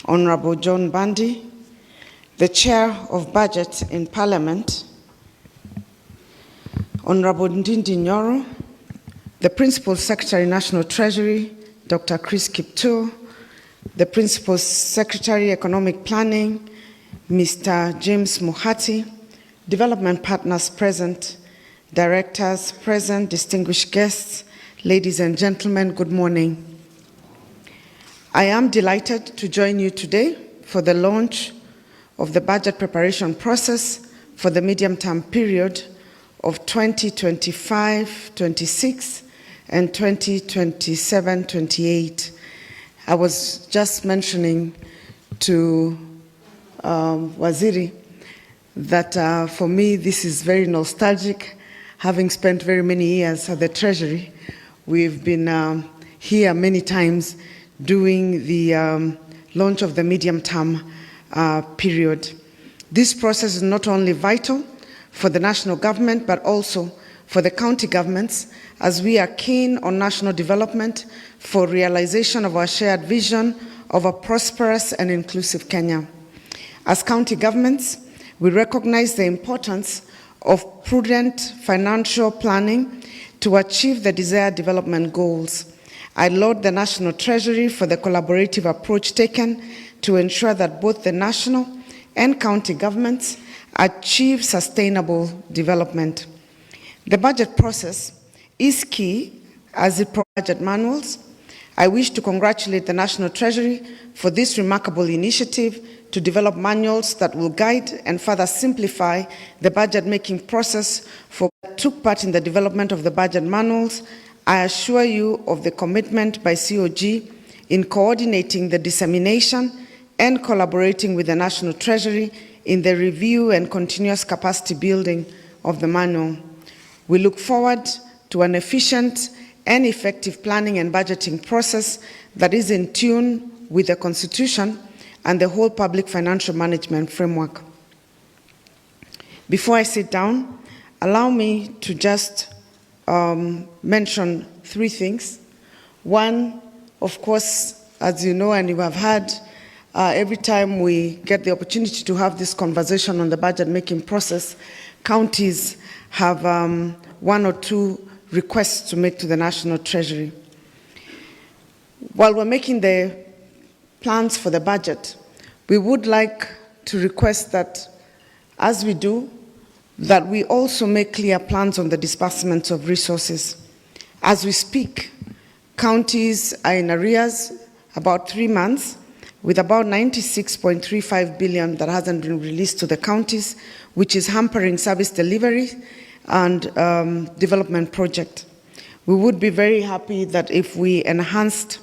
Honorable John Bandi, the Chair of Budget in Parliament, Honorable Ndindi Nyoro, the Principal Secretary, National Treasury, Dr. Chris Kipto, the Principal Secretary, Economic Planning, Mr. James Muhati, development partners present, directors present, distinguished guests, ladies and gentlemen, good morning. I am delighted to join you today for the launch of the budget preparation process for the medium-term period of 2025-26 and 2027-28. I was just mentioning to Waziri that for me this is very nostalgic. Having spent very many years at the Treasury, we've been here many times during the launch of the medium-term period. This process is not only vital for the national government, but also for the county governments, as we are keen on national development for realization of our shared vision of a prosperous and inclusive Kenya. As county governments, we recognize the importance of prudent financial planning to achieve the desired development goals. I laud the National Treasury for the collaborative approach taken to ensure that both the national and county governments achieve sustainable development. The budget process is key as it provides budget manuals. I wish to congratulate the National Treasury for this remarkable initiative to develop manuals that will guide and further simplify the budget-making process for those that took part in the development of the budget manuals. I assure you of the commitment by COG in coordinating the dissemination and collaborating with the National Treasury in the review and continuous capacity building of the manual. We look forward to an efficient and effective planning and budgeting process that is in tune with the Constitution and the whole public financial management framework. Before I sit down, allow me to just mention three things. One, of course, as you know and you have heard, every time we get the opportunity to have this conversation on the budget-making process, counties have one or two requests to make to the National Treasury. While we're making the plans for the budget, we would like to request that, as we do, that we also make clear plans on the disbursement of resources. As we speak, counties are in arrears about 3 months, with about 96.35 billion that hasn't been released to the counties, which is hampering service delivery and development project. We would be very happy that if we enhanced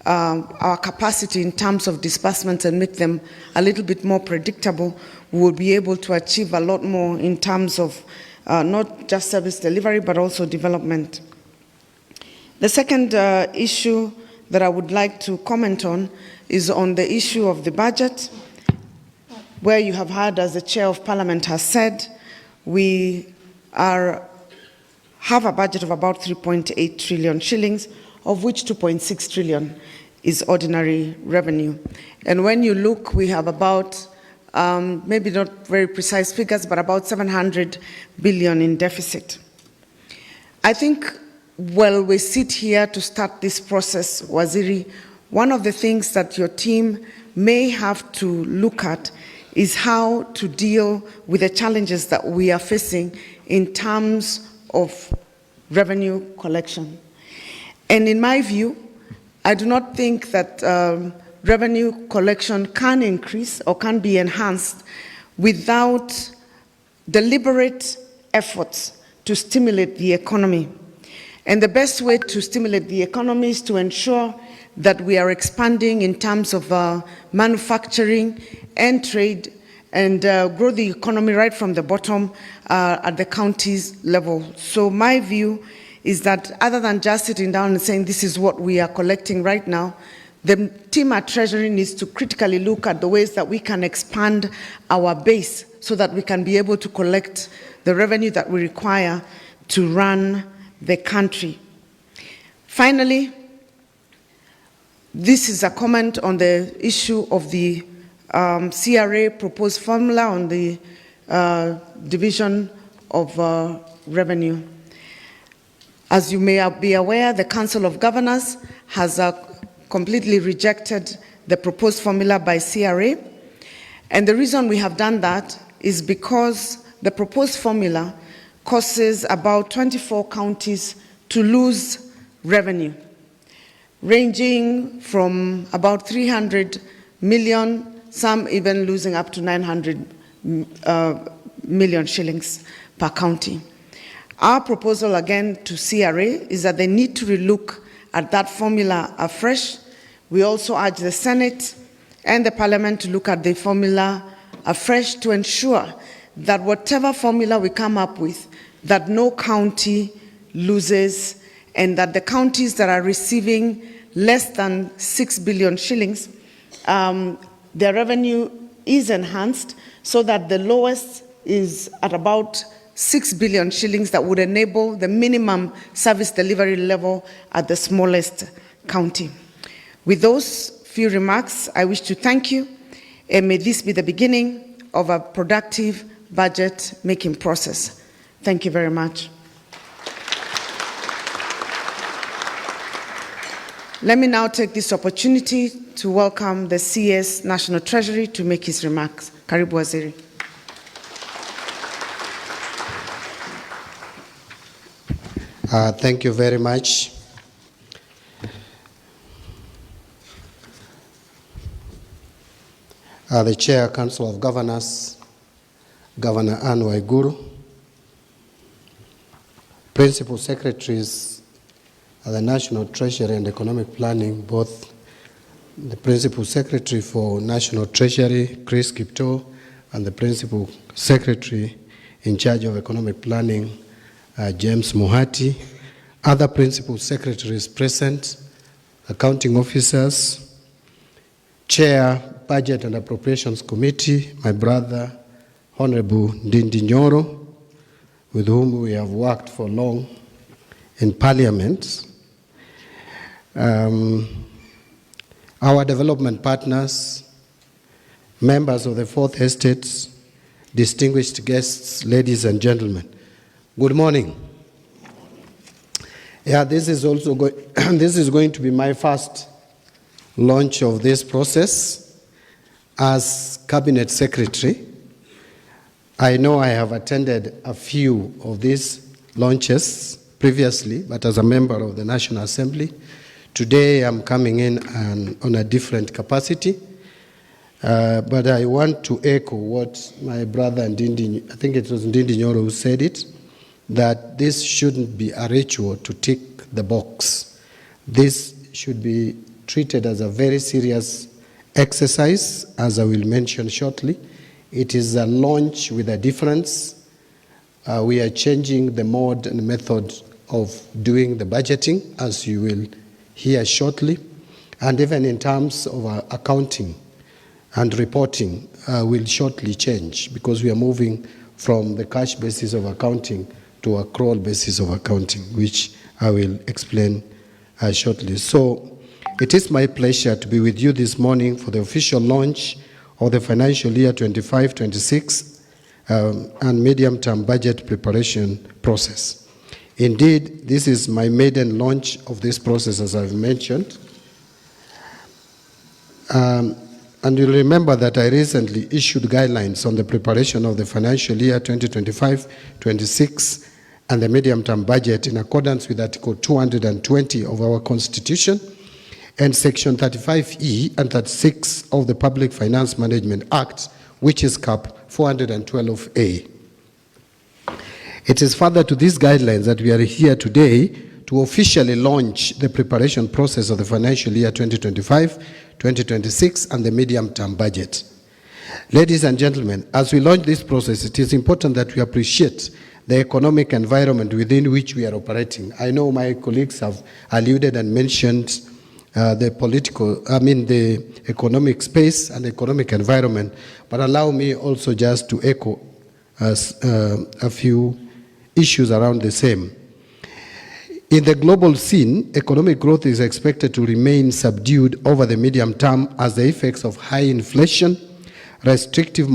our capacity in terms of disbursements and make them a little bit more predictable, we will be able to achieve a lot more in terms of not just service delivery, but also development. The second issue that I would like to comment on is on the issue of the budget, where you have heard, as the Chair of Parliament has said, we have a budget of about 3.8 trillion shillings, of which 2.6 trillion is ordinary revenue. And when you look, we have about, maybe not very precise figures, but about 700 billion in deficit. I think while we sit here to start this process, Waziri, one of the things that your team may have to look at is how to deal with the challenges that we are facing in terms of revenue collection. And in my view, I do not think that revenue collection can increase or can be enhanced without deliberate efforts to stimulate the economy. And the best way to stimulate the economy is to ensure that we are expanding in terms of manufacturing and trade and grow the economy right from the bottom at the county's level. So my view is that other than just sitting down and saying this is what we are collecting right now, the team at Treasury needs to critically look at the ways that we can expand our base so that we can be able to collect the revenue that we require to run the country. Finally, This is a comment on the issue of the CRA proposed formula on the division of revenue. As you may be aware, the Council of Governors has completely rejected the proposed formula by CRA. And the reason we have done that is because the proposed formula causes about 24 counties to lose revenue, ranging from about 300 million, some even losing up to 900 million shillings per county. Our proposal again to CRA is that they need to relook at that formula afresh. We also urge the Senate and the Parliament to look at the formula afresh to ensure that whatever formula we come up with, that no county loses, and that the counties that are receiving less than 6 billion shillings, their revenue is enhanced so that the lowest is at about 6 billion shillings that would enable the minimum service delivery level at the smallest county. With those few remarks, I wish to thank you, and may this be the beginning of a productive budget-making process. Thank you very much. Let me now take this opportunity to welcome the CS National Treasury to make his remarks. Karibu Waziri. Thank you very much. The Chair, Council of Governors, Governor Anne Waiguru, Principal Secretaries of the National Treasury and Economic Planning, both the Principal Secretary for National Treasury, Chris Kipto, and the Principal Secretary in charge of Economic Planning, James Muhati, other Principal Secretaries present, accounting officers, Chair, Budget and Appropriations Committee, my brother, Honorable Ndindi Nyoro, with whom we have worked for long in Parliament, our development partners, members of the Fourth Estate, distinguished guests, ladies and gentlemen. Good morning. Yeah, this is also going to be my first launch of this process as Cabinet Secretary. I know I have attended a few of these launches previously, but as a member of the National Assembly, today I'm coming in on a different capacity. But I want to echo what my brother Ndindi, I think it was Ndindi Nyoro who said it, that this shouldn't be a ritual to tick the box. This should be treated as a very serious exercise, as I will mention shortly. It is a launch with a difference. We are changing the mode and method of doing the budgeting, as you will hear shortly. And even in terms of our accounting and reporting will shortly change, because we are moving from the cash basis of accounting to a accrual basis of accounting, which I will explain shortly. So it is my pleasure to be with you this morning for the official launch of the financial year 25-26 and medium-term budget preparation process. Indeed, this is my maiden launch of this process, as I've mentioned. And you'll remember that I recently issued guidelines on the preparation of the financial year 2025-26 and the medium-term budget in accordance with Article 220 of our Constitution and Section 35E and 36 of the Public Finance Management Act, which is Cap 412A. It is further to these guidelines that we are here today to officially launch the preparation process of the financial year 2025-2026 and the medium-term budget. Ladies and gentlemen, as we launch this process, it is important that we appreciate the economic environment within which we are operating. I know my colleagues have alluded and mentioned the economic space and economic environment, but allow me also just to echo a few issues around the same. In the global scene, economic growth is expected to remain subdued over the medium term as the effects of high inflation, restrictive